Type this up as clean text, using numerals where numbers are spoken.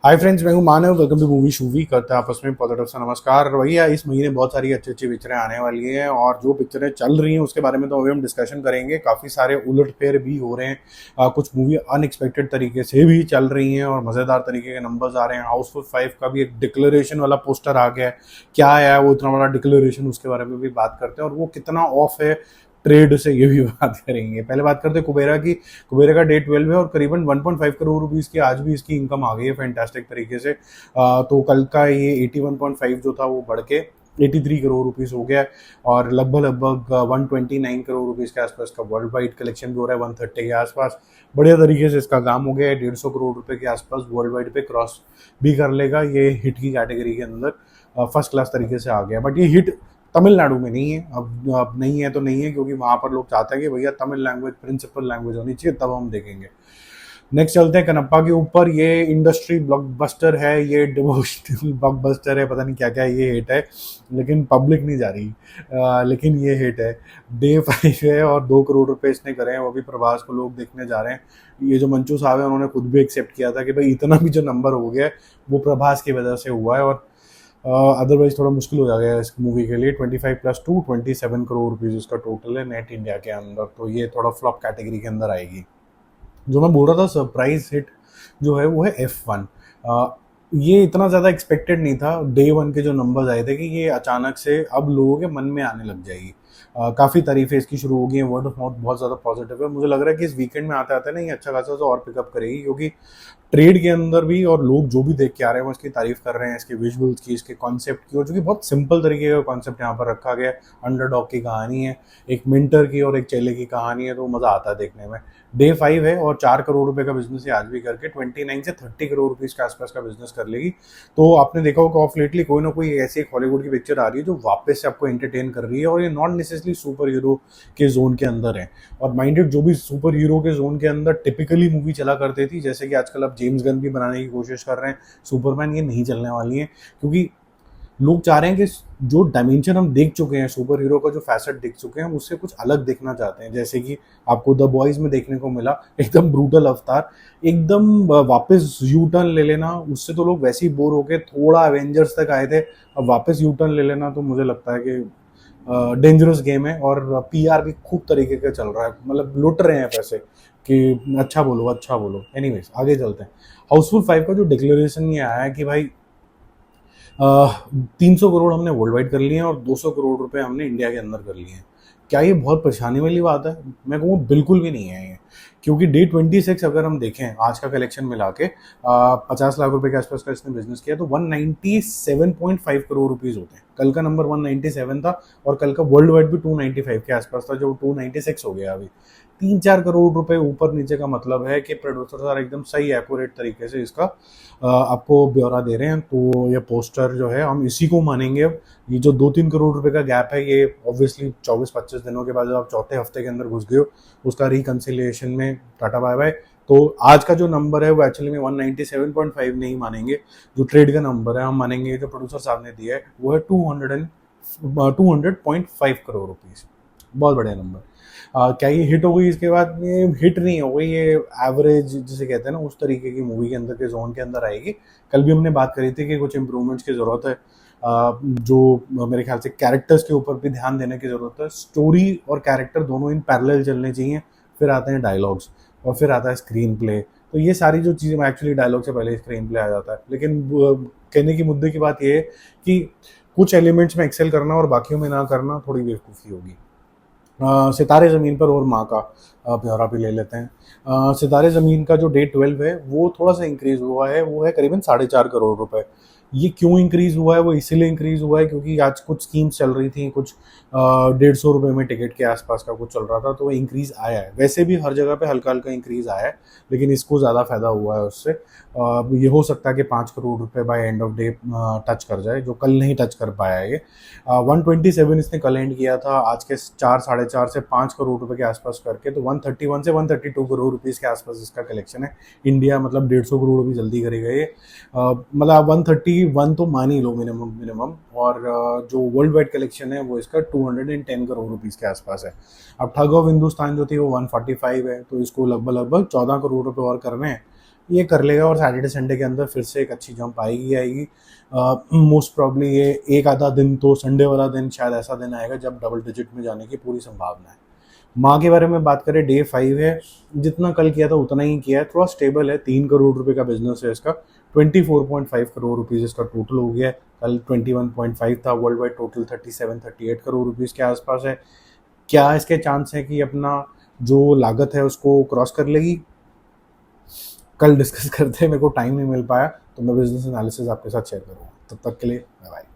हाय friends, मैं हूं Manav. Welcome to movie shoovy. करते हैं आपस में पॉजिटिव सा नमस्कार। भैया इस महीने बहुत सारी अच्छी अच्छी पिक्चरें आने वाली हैं और जो पिक्चरें चल रही हैं उसके बारे में तो अभी हम डिस्कशन करेंगे। काफ़ी सारे उलटफेर भी हो रहे हैं। कुछ मूवी अनएक्सपेक्टेड तरीके से भी चल रही हैं और मज़ेदार तरीके के नंबर्स आ रहे हैं। हाउसफुल 5 का भी एक डिक्लेरेशन वाला पोस्टर आ गया है। क्या आया है वो इतना बड़ा डिक्लेरेशन, उसके बारे में भी बात करते हैं और वो कितना ऑफ है ट्रेड से, ये भी बात करेंगे। पहले बात करते हैं कुबेरा की। कुबेरा का डे 12 है और करीबन 1.5 करोड़ रुपीस की आज भी इसकी इनकम आ गई है फैंटास्टिक तरीके से। तो कल का ये 81.5 जो था वो बढ़ के 83 करोड़ रुपीस हो गया है और लगभग लगभग 129 करोड़ रुपीस के आसपास का वर्ल्ड वाइड कलेक्शन भी हो रहा है। 130 के आसपास बढ़िया तरीके से इसका काम हो गया है। 150 करोड़ रुपए के आसपास वर्ल्ड वाइड पे क्रॉस भी कर लेगा। ये हिट की कैटेगरी के अंदर फर्स्ट क्लास तरीके से आ गया। बट ये हिट तमिलनाडु में नहीं है। अब नहीं है तो नहीं है, क्योंकि वहाँ पर लोग चाहते हैं कि भैया तमिल लैंग्वेज प्रिंसिपल लैंग्वेज होनी चाहिए, तब हम देखेंगे। नेक्स्ट चलते हैं कनप्पा के ऊपर। ये इंडस्ट्री ब्लॉकबस्टर है, ये डिवोशनल ब्लॉकबस्टर है, पता नहीं क्या क्या ये हिट है, लेकिन पब्लिक नहीं जा रही। लेकिन ये हिट है। डे 5 है और 2 करोड़ रुपए इसने करे हैं, वो भी प्रभास को लोग देखने जा रहे हैं। ये जो मंचू साहब है उन्होंने खुद भी एक्सेप्ट किया था कि भाई इतना भी जो नंबर हो गया है वो प्रभास की वजह से हुआ है और अदरवाइज थोड़ा मुश्किल हो जाएगा इस मूवी के लिए। 25+2 27 करोड़ रुपीज़ इसका टोटल है नेट इंडिया के अंदर, तो ये थोड़ा फ्लॉप कैटेगरी के अंदर आएगी। जो मैं बोल रहा था सरप्राइज हिट जो है वो है F1। ये इतना ज़्यादा एक्सपेक्टेड नहीं था। डे 1 के जो नंबर्स आए थे कि ये अचानक से अब लोगों के मन में आने लग जाएगी। काफ़ी तारीफें इसकी शुरू हो गई हैं। वर्ड ऑफ माउथ बहुत ज़्यादा पॉजिटिव है। मुझे लग रहा है कि इस वीकेंड में आते आते ना ये अच्छा खासा तो और पिकअप करेगी, क्योंकि ट्रेड के अंदर भी और लोग जो भी देख के आ रहे हैं वो इसकी तारीफ कर रहे हैं, इसके विजुअल्स की, इसके कॉन्सेप्ट की। और जो कि बहुत सिंपल तरीके का कॉन्सेप्ट यहाँ पर रखा गया है। अंडरडॉग की कहानी है, एक मिंटर की और एक चेले की कहानी है, तो मज़ा आता है देखने में। डे 5 है और 4 करोड़ रुपए का बिजनेस आज भी करके 29 से 30 करोड़ रुपीज़ के आसपास का बिजनेस कर लेगी। तो आपने देखा होगा ऑफ लेटली कोई ना कोई ऐसी एक हॉलीवुड की पिक्चर आ रही है जो वापस से आपको एंटरटेन कर रही है, और ये नॉट नेसेसरी सुपर हीरो के जोन के अंदर है। और माइंडेड जो भी सुपर हीरो के जोन के अंदर टिपिकली मूवी चला करती थी, जैसे कि आजकल अब जेम्स गन भी बनाने की कोशिश कर रहे हैं सुपरमैन, ये नहीं चलने वाली है। क्योंकि लोग चाह रहे हैं कि जो डायमेंशन हम देख चुके हैं, सुपर हीरो का जो फैसेट देख चुके हैं, उससे कुछ अलग देखना चाहते हैं। जैसे कि आपको द बॉयज में देखने को मिला, एकदम ब्रूटल अवतार, एकदम वापस यू टर्न ले लेना। उससे तो लोग वैसे ही बोर होके थोड़ा एवेंजर्स तक आए थे, अब वापस यू टर्न ले लेना तो मुझे लगता है कि डेंजरस गेम है। और पीआर भी खूब तरीके का चल रहा है, मतलब लुट रहे हैं पैसे कि अच्छा बोलो अच्छा बोलो। एनीवेज आगे चलते हैं। हाउसफुल 5 का जो डिक्लेरेशन ये आया है कि भाई 300 करोड़ हमने वर्ल्ड वाइड कर लिए हैं और 200 करोड़ रुपए हमने इंडिया के अंदर कर लिए हैं। क्या ये बहुत परेशानी वाली बात है? मैं कहूँ बिल्कुल भी नहीं है ये। क्योंकि डे 26 अगर हम देखें आज का कलेक्शन मिला के 50 लाख रुपए के आसपास का इसने बिजनेस किया, तो 197.5 करोड़ रुपीज होते हैं। कल का नंबर 197 था और कल का वर्ल्ड वाइड भी 295 के आसपास था, जो 296 हो गया अभी। 3-4 करोड़ रुपए ऊपर नीचे का मतलब है कि प्रोड्यूसर सारा एकदम सही एक्यूरेट तरीके से इसका आपको ब्यौरा दे रहे हैं। तो ये पोस्टर जो है हम इसी को मानेंगे। अब ये जो 2-3 करोड़ रुपए का गैप है, ये ऑब्वियसली 24-25 दिनों के बाद जब आप चौथे हफ्ते के अंदर घुस गए हो, उसका रिकंसिलिएशन में टाटा बाय बाय। तो आज का जो नंबर है वो एक्चुअली में 197.5 नहीं मानेंगे, जो ट्रेड का नंबर है हम मानेंगे। जो प्रोड्यूसर साहब ने दिया है वो है 200.5 करोड़ रुपीज़। बहुत बढ़िया नंबर। क्या ये हिट हो गई? इसके बाद ये हिट नहीं हो गई, ये एवरेज जिसे कहते हैं ना, उस तरीके की मूवी के अंदर के जोन के अंदर आएगी। कल भी हमने बात करी थी कि कुछ इंप्रूवमेंट्स की ज़रूरत है। जो मेरे ख्याल से कैरेक्टर्स के ऊपर भी ध्यान देने की ज़रूरत है। स्टोरी और कैरेक्टर दोनों इन पैरेलल चलने चाहिए। फिर आते हैं डायलॉग्स और फिर आता है स्क्रीन प्ले। तो ये सारी जो चीज़ें, एक्चुअली डायलॉग से पहले स्क्रीन प्ले आ जाता है, लेकिन कहने की मुद्दे की बात ये है कि कुछ एलिमेंट्स में एक्सेल करना और बाकियों में ना करना थोड़ी बेवकूफ़ी होगी। सितारे ज़मीन पर और माँ का ब्यौरा भी ले लेते हैं। सितारे ज़मीन का जो डे 12 है वो थोड़ा सा इंक्रीज़ हुआ है, वो है करीबन 4.5 करोड़ रुपए। ये क्यों इंक्रीज़ हुआ है? वो इसीलिए इंक्रीज़ हुआ है क्योंकि आज कुछ स्कीम्स चल रही थी, कुछ 150 रुपये में टिकट के आसपास का कुछ चल रहा था, तो वो इंक्रीज़ आया है। वैसे भी हर जगह पे हल्का हल्का इंक्रीज़ आया है, लेकिन इसको ज़्यादा फायदा हुआ है उससे। ये हो सकता है कि 5 करोड़ रुपए by end of day touch कर जाए, जो कल नहीं टच कर पाया है ये। 127 इसने कल एंड किया था, आज के 4-4.5 से 5 करोड़ रुपए के आसपास करके, तो 131 से 132 करोड़ रुपीज़ के आसपास इसका कलेक्शन है। इंडिया मतलब 150 करोड़ भी जल्दी करेगा ये। मतलब 131 तो मान ही लो मिनिमम। और जो वर्ल्ड वाइड कलेक्शन है वो इसका 210 करोड़ रुपीज़ के आसपास है। अब ठग ऑफ हिंदुस्तान जो थी वो 145 है, तो इसको लगभग लगभग 14 करोड़ रुपए और करने हैं। ये कर लेगा और सैटरडे संडे के अंदर फिर से एक अच्छी जंप आएगी आएगी। मोस्ट प्रॉब्ली ये एक आधा दिन, तो संडे वाला दिन शायद ऐसा दिन आएगा जब डबल डिजिट में जाने की पूरी संभावना है। माँ के बारे में बात करें, डे 5 है, जितना कल किया था उतना ही किया है, थोड़ा स्टेबल है। 3 करोड़ रुपए का बिजनेस है इसका, 24.5 करोड़ रुपीज़ इसका टोटल हो गया है। कल 21.5 था, world wide total 37-38 crore rupees के आसपास है। क्या इसके चांस है कि अपना जो लागत है उसको क्रॉस कर लेगी? कल डिस्कस करते हैं, मेरे को टाइम नहीं मिल पाया तो मैं बिजनेस एनालिसिस आपके साथ शेयर करूँगा। तब तक के लिए बाय बाय।